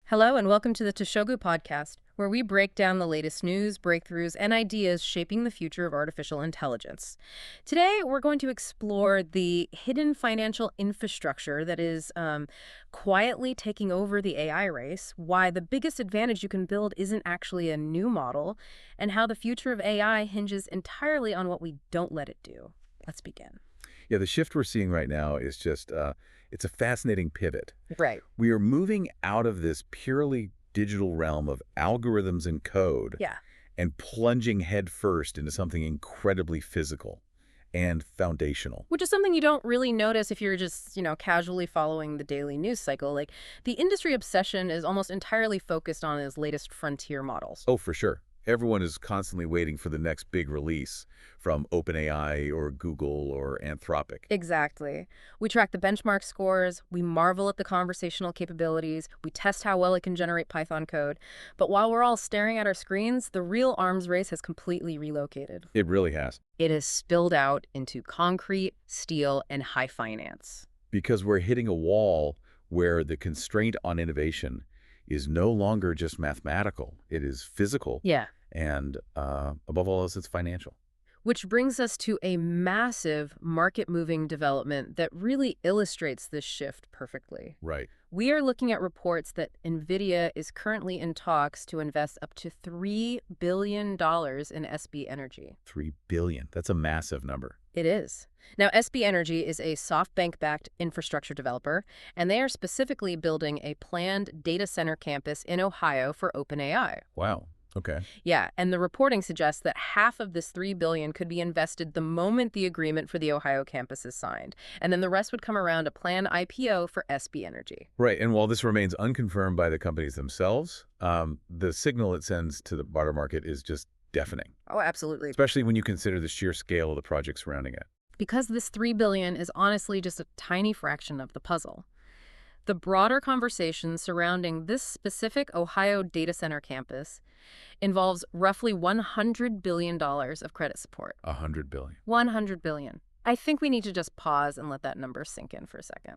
Hello and welcome to the Toshogu Podcast, where we break down the latest news, breakthroughs, and ideas shaping the future of artificial intelligence. Today, we're going to explore the hidden financial infrastructure that is quietly taking over the AI race, why the biggest advantage you can build isn't actually a new model, and how the future of AI hinges entirely on what we don't let it do. Let's begin. Yeah, the shift we're seeing right now is just, it's a fascinating pivot. Right. We are moving out of this purely digital realm of algorithms and code Yeah. and plunging headfirst into something incredibly physical and foundational. Which is something you don't really notice if you're just, casually following the daily news cycle. Like, the industry obsession is almost entirely focused on its latest frontier models. Oh, for sure. Everyone is constantly waiting for the next big release from OpenAI or Google or Anthropic. Exactly. We track the benchmark scores, we marvel at the conversational capabilities, we test how well it can generate Python code. But while we're all staring at our screens, the real arms race has completely relocated. It really has. It has spilled out into concrete, steel, and high finance. Because we're hitting a wall where the constraint on innovation is no longer just mathematical. It is physical. Yeah. And above all else, it's financial. Which brings us to a massive market-moving development that really illustrates this shift perfectly. Right. We are looking at reports that NVIDIA is currently in talks to invest up to $3 billion in SB Energy. $3 billion. That's a massive number. It is. Now, SB Energy is a SoftBank-backed infrastructure developer, and they are specifically building a planned data center campus in Ohio for OpenAI. Wow. Okay. Yeah, and the reporting suggests that half of this $3 billion could be invested the moment the agreement for the Ohio campus is signed, and then the rest would come around a planned IPO for SB Energy. Right. And while this remains unconfirmed by the companies themselves, the signal it sends to the broader market is just deafening. Oh, absolutely. Especially when you consider the sheer scale of the project surrounding it. Because this $3 billion is honestly just a tiny fraction of the puzzle. The broader conversation surrounding this specific Ohio data center campus involves roughly $100 billion of credit support. $100 billion. $100 billion. I think we need to just pause and let that number sink in for a second.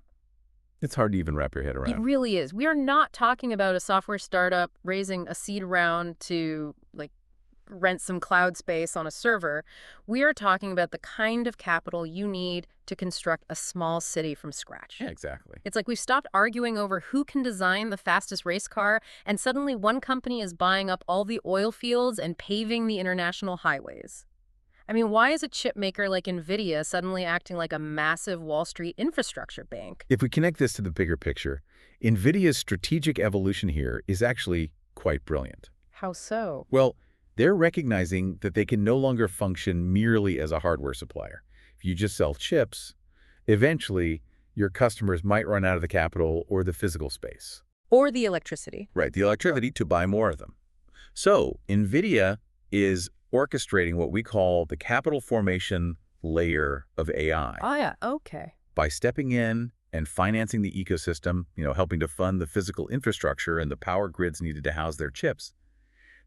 It's hard to even wrap your head around. It really is. We are not talking about a software startup raising a seed round to, rent some cloud space on a server. We are talking about the kind of capital you need to construct a small city from scratch. Yeah, exactly. It's like we've stopped arguing over who can design the fastest race car, and suddenly one company is buying up all the oil fields and paving the international highways. I mean, why is a chip maker like NVIDIA suddenly acting like a massive Wall Street infrastructure bank? If we connect this to the bigger picture, NVIDIA's strategic evolution here is actually quite brilliant. How so? Well, they're recognizing that they can no longer function merely as a hardware supplier. If you just sell chips, eventually your customers might run out of the capital or the physical space. Or the electricity. Right, the electricity to buy more of them. So NVIDIA is orchestrating what we call the capital formation layer of AI. Oh, yeah. Okay. By stepping in and financing the ecosystem, helping to fund the physical infrastructure and the power grids needed to house their chips,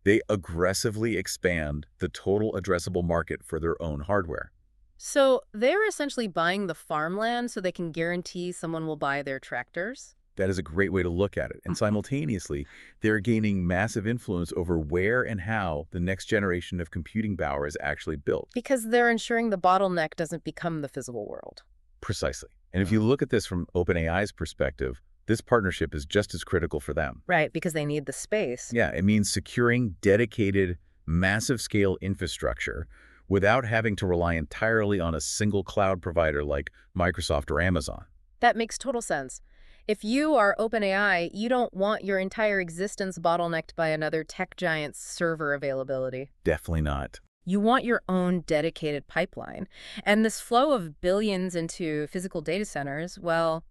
they aggressively expand the total addressable market for their own hardware. So they're essentially buying the farmland so they can guarantee someone will buy their tractors? That is a great way to look at it. And simultaneously, they're gaining massive influence over where and how the next generation of computing power is actually built. Because they're ensuring the bottleneck doesn't become the physical world. Precisely. And if you look at this from OpenAI's perspective, this partnership is just as critical for them. Right, because they need the space. Yeah, it means securing dedicated, massive-scale infrastructure without having to rely entirely on a single cloud provider like Microsoft or Amazon. That makes total sense. If you are OpenAI, you don't want your entire existence bottlenecked by another tech giant's server availability. Definitely not. You want your own dedicated pipeline. And this flow of billions into physical data centers, well,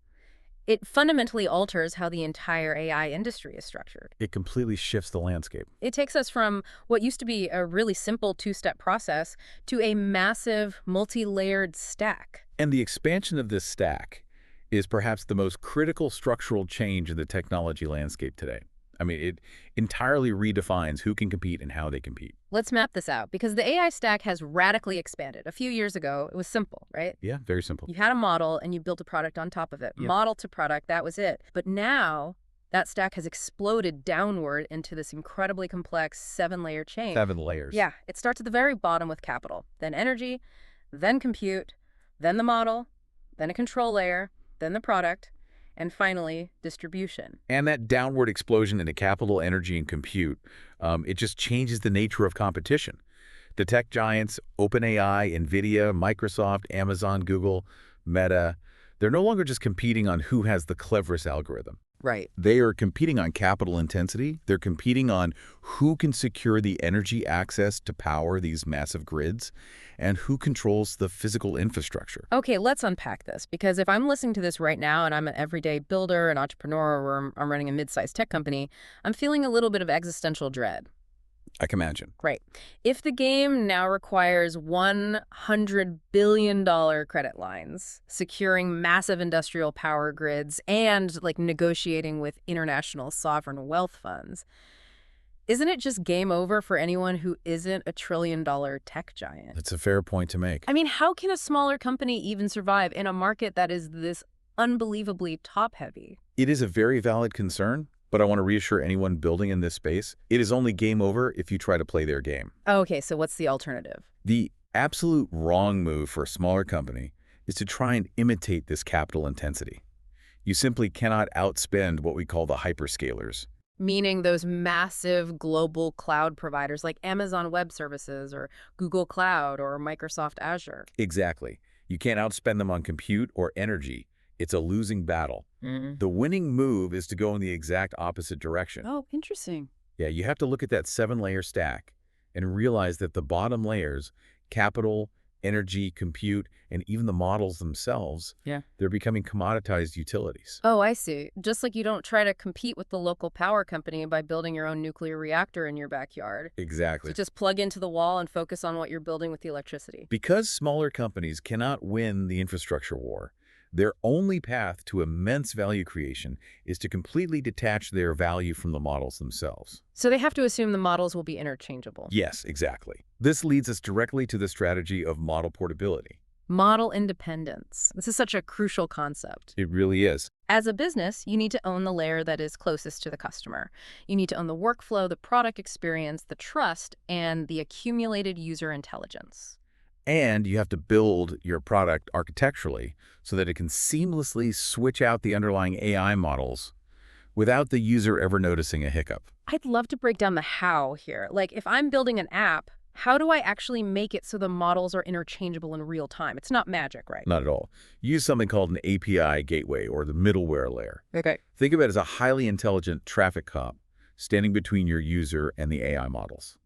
it fundamentally alters how the entire AI industry is structured. It completely shifts the landscape. It takes us from what used to be a really simple two-step process to a massive, multi-layered stack. And the expansion of this stack is perhaps the most critical structural change in the technology landscape today. I mean, it entirely redefines who can compete and how they compete. Let's map this out, because the AI stack has radically expanded. A few years ago, it was simple, right? Yeah, very simple. You had a model and you built a product on top of it. Yeah. Model to product, that was it. But now, that stack has exploded downward into this incredibly complex 7-layer chain. 7 layers. Yeah, it starts at the very bottom with capital, then energy, then compute, then the model, then a control layer, then the product, and finally, distribution. And that downward explosion into capital, energy, and compute, it just changes the nature of competition. The tech giants, OpenAI, NVIDIA, Microsoft, Amazon, Google, Meta, they're no longer just competing on who has the cleverest algorithm. Right. They are competing on capital intensity. They're competing on who can secure the energy access to power these massive grids and who controls the physical infrastructure. Okay, let's unpack this, because if I'm listening to this right now and I'm an everyday builder, an entrepreneur, or I'm running a mid-sized tech company, I'm feeling a little bit of existential dread. I can imagine. Right. If the game now requires $100 billion credit lines, securing massive industrial power grids, and negotiating with international sovereign wealth funds, isn't it just game over for anyone who isn't a trillion-dollar tech giant? That's a fair point to make. I mean, how can a smaller company even survive in a market that is this unbelievably top-heavy? It is a very valid concern, but I want to reassure anyone building in this space, it is only game over if you try to play their game. Okay, so what's the alternative? The absolute wrong move for a smaller company is to try and imitate this capital intensity. You simply cannot outspend what we call the hyperscalers. Meaning those massive global cloud providers like Amazon Web Services or Google Cloud or Microsoft Azure. Exactly. You can't outspend them on compute or energy. It's a losing battle. Mm-hmm. The winning move is to go in the exact opposite direction. Oh, interesting. Yeah, you have to look at that 7-layer stack and realize that the bottom layers, capital, energy, compute, and even the models themselves, they're becoming commoditized utilities. Oh, I see. Just like you don't try to compete with the local power company by building your own nuclear reactor in your backyard. Exactly. So just plug into the wall and focus on what you're building with the electricity. Because smaller companies cannot win the infrastructure war, their only path to immense value creation is to completely detach their value from the models themselves. So they have to assume the models will be interchangeable. Yes, exactly. This leads us directly to the strategy of model portability. Model independence. This is such a crucial concept. It really is. As a business, you need to own the layer that is closest to the customer. You need to own the workflow, the product experience, the trust, and the accumulated user intelligence. And you have to build your product architecturally so that it can seamlessly switch out the underlying AI models without the user ever noticing a hiccup. I'd love to break down the how here. Like, if I'm building an app, how do I actually make it so the models are interchangeable in real time? It's not magic, right? Not at all. Use something called an API gateway or the middleware layer. Okay. Think of it as a highly intelligent traffic cop standing between your user and the AI models.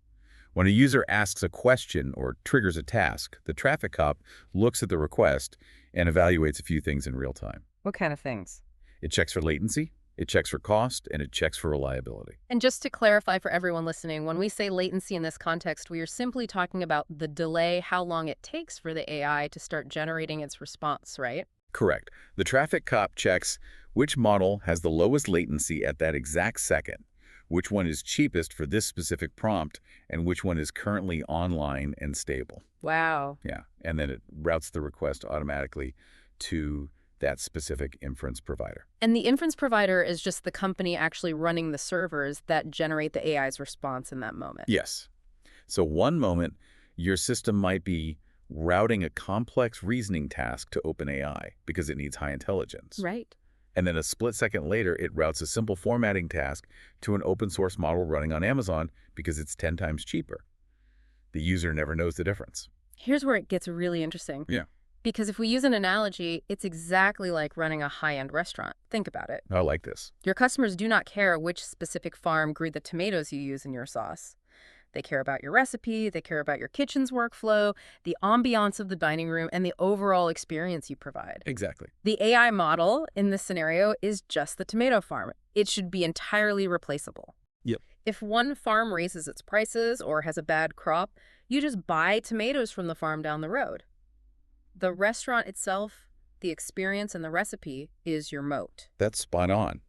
When a user asks a question or triggers a task, the traffic cop looks at the request and evaluates a few things in real time. What kind of things? It checks for latency, it checks for cost, and it checks for reliability. And just to clarify for everyone listening, when we say latency in this context, we are simply talking about the delay, how long it takes for the AI to start generating its response, right? Correct. The traffic cop checks which model has the lowest latency at that exact second, which one is cheapest for this specific prompt, and which one is currently online and stable. Wow. Yeah, and then it routes the request automatically to that specific inference provider. And the inference provider is just the company actually running the servers that generate the AI's response in that moment. Yes. So one moment, your system might be routing a complex reasoning task to OpenAI because it needs high intelligence. Right. And then a split second later, it routes a simple formatting task to an open source model running on Amazon because it's 10 times cheaper. The user never knows the difference. Here's where it gets really interesting. Yeah. Because if we use an analogy, it's exactly like running a high-end restaurant. Think about it. I like this. Your customers do not care which specific farm grew the tomatoes you use in your sauce. They care about your recipe, they care about your kitchen's workflow, the ambiance of the dining room, and the overall experience you provide. Exactly. The AI model in this scenario is just the tomato farm. It should be entirely replaceable. Yep. If one farm raises its prices or has a bad crop, you just buy tomatoes from the farm down the road. The restaurant itself, the experience, and the recipe is your moat. That's spot on.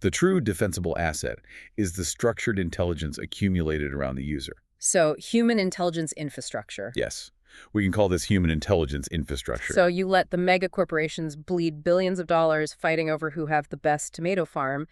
The true defensible asset is the structured intelligence accumulated around the user. So, human intelligence infrastructure. Yes. We can call this human intelligence infrastructure. So you let the mega corporations bleed billions of dollars fighting over who have the best tomato farm,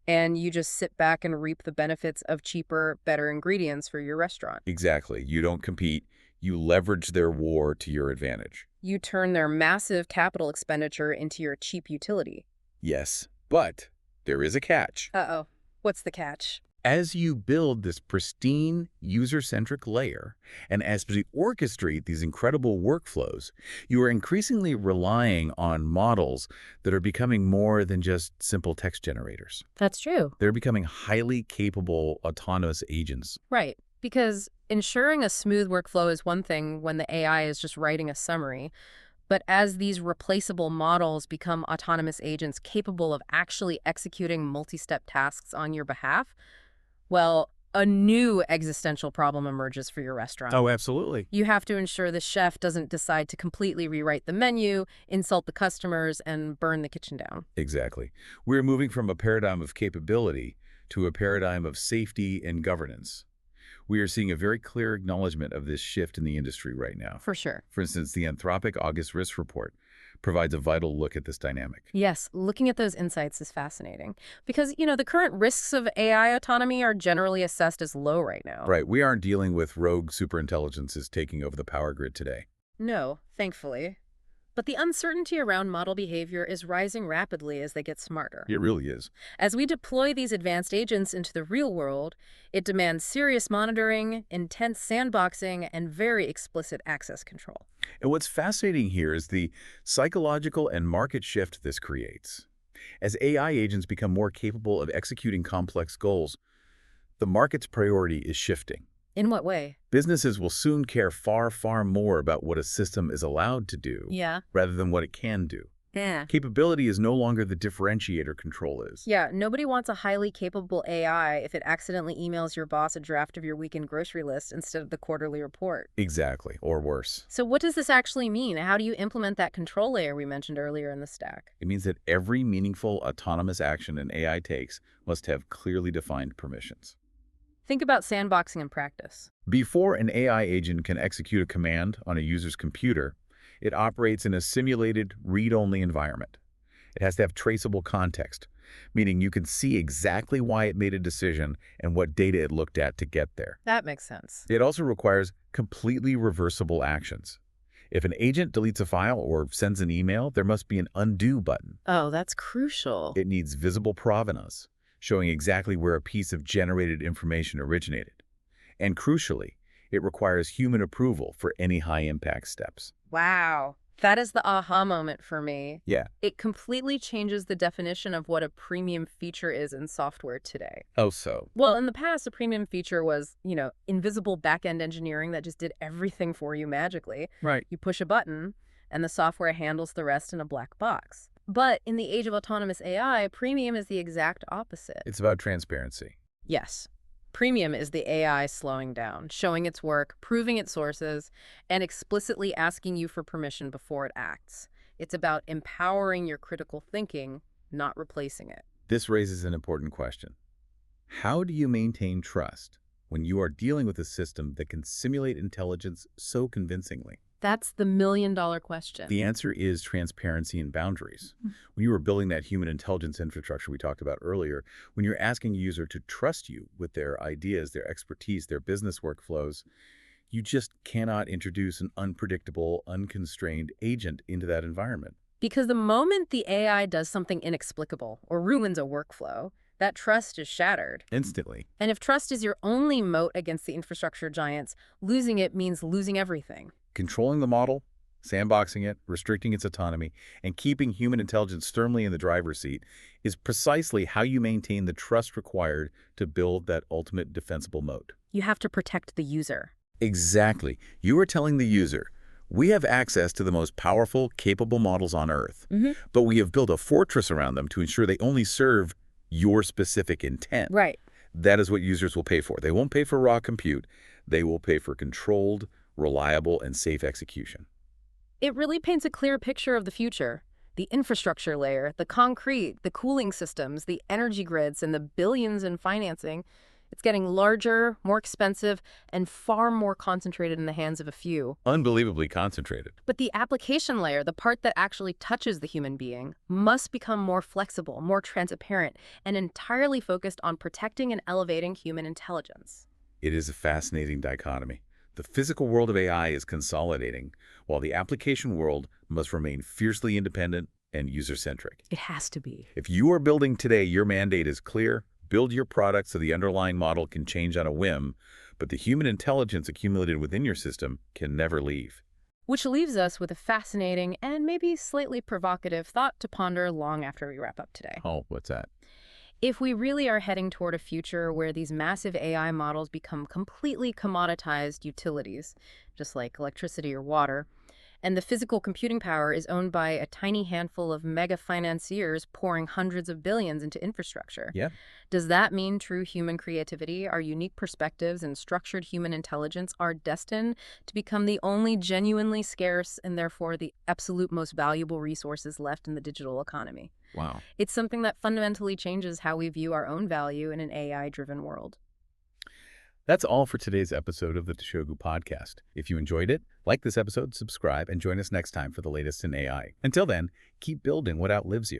and you just sit back and reap the benefits of cheaper, better ingredients for your restaurant. Exactly. You don't compete. You leverage their war to your advantage. You turn their massive capital expenditure into your cheap utility. Yes, but there is a catch. Uh-oh. What's the catch? As you build this pristine, user-centric layer, and as you orchestrate these incredible workflows, you are increasingly relying on models that are becoming more than just simple text generators. That's true. They're becoming highly capable autonomous agents. Right. Because ensuring a smooth workflow is one thing when the AI is just writing a summary. But as these replaceable models become autonomous agents capable of actually executing multi-step tasks on your behalf, well, a new existential problem emerges for your restaurant. Oh, absolutely. You have to ensure the chef doesn't decide to completely rewrite the menu, insult the customers, and burn the kitchen down. Exactly. We're moving from a paradigm of capability to a paradigm of safety and governance. We are seeing a very clear acknowledgement of this shift in the industry right now. For sure. For instance, the Anthropic August Risk Report provides a vital look at this dynamic. Yes, looking at those insights is fascinating. Because, the current risks of AI autonomy are generally assessed as low right now. Right. We aren't dealing with rogue superintelligences taking over the power grid today. No, thankfully. But the uncertainty around model behavior is rising rapidly as they get smarter. It really is. As we deploy these advanced agents into the real world, it demands serious monitoring, intense sandboxing, and very explicit access control. And what's fascinating here is the psychological and market shift this creates. As AI agents become more capable of executing complex goals, the market's priority is shifting. In what way? Businesses will soon care far, far more about what a system is allowed to do rather than what it can do. Yeah. Capability is no longer the differentiator control is. Yeah, nobody wants a highly capable AI if it accidentally emails your boss a draft of your weekend grocery list instead of the quarterly report. Exactly, or worse. So what does this actually mean? How do you implement that control layer we mentioned earlier in the stack? It means that every meaningful autonomous action an AI takes must have clearly defined permissions. Think about sandboxing in practice. Before an AI agent can execute a command on a user's computer, it operates in a simulated, read-only environment. It has to have traceable context, meaning you can see exactly why it made a decision and what data it looked at to get there. That makes sense. It also requires completely reversible actions. If an agent deletes a file or sends an email, there must be an undo button. Oh, that's crucial. It needs visible provenance, showing exactly where a piece of generated information originated. And crucially, it requires human approval for any high-impact steps. Wow. That is the aha moment for me. Yeah. It completely changes the definition of what a premium feature is in software today. Oh, so? Well, in the past, a premium feature was, invisible back-end engineering that just did everything for you magically. Right. You push a button, and the software handles the rest in a black box. But in the age of autonomous AI, premium is the exact opposite. It's about transparency. Yes. Premium is the AI slowing down, showing its work, proving its sources, and explicitly asking you for permission before it acts. It's about empowering your critical thinking, not replacing it. This raises an important question. How do you maintain trust when you are dealing with a system that can simulate intelligence so convincingly? That's the million-dollar question. The answer is transparency and boundaries. When you are building that human intelligence infrastructure we talked about earlier, when you're asking a user to trust you with their ideas, their expertise, their business workflows, you just cannot introduce an unpredictable, unconstrained agent into that environment. Because the moment the AI does something inexplicable or ruins a workflow, that trust is shattered. Instantly. And if trust is your only moat against the infrastructure giants, losing it means losing everything. Controlling the model, sandboxing it, restricting its autonomy, and keeping human intelligence firmly in the driver's seat is precisely how you maintain the trust required to build that ultimate defensible moat. You have to protect the user. Exactly. You are telling the user, we have access to the most powerful, capable models on Earth, but we have built a fortress around them to ensure they only serve your specific intent. Right. That is what users will pay for. They won't pay for raw compute. They will pay for controlled, reliable, and safe execution. It really paints a clear picture of the future. The infrastructure layer, the concrete, the cooling systems, the energy grids, and the billions in financing. It's getting larger, more expensive, and far more concentrated in the hands of a few. Unbelievably concentrated. But the application layer, the part that actually touches the human being, must become more flexible, more transparent, and entirely focused on protecting and elevating human intelligence. It is a fascinating dichotomy. The physical world of AI is consolidating, while the application world must remain fiercely independent and user-centric. It has to be. If you are building today, your mandate is clear. Build your product so the underlying model can change on a whim, but the human intelligence accumulated within your system can never leave. Which leaves us with a fascinating and maybe slightly provocative thought to ponder long after we wrap up today. Oh, what's that? If we really are heading toward a future where these massive AI models become completely commoditized utilities, just like electricity or water, and the physical computing power is owned by a tiny handful of mega financiers pouring hundreds of billions into infrastructure. Yeah. Does that mean true human creativity, our unique perspectives, and structured human intelligence are destined to become the only genuinely scarce and therefore the absolute most valuable resources left in the digital economy? Wow. It's something that fundamentally changes how we view our own value in an AI-driven world. That's all for today's episode of the Toshogu Podcast. If you enjoyed it, like this episode, subscribe, and join us next time for the latest in AI. Until then, keep building what outlives you.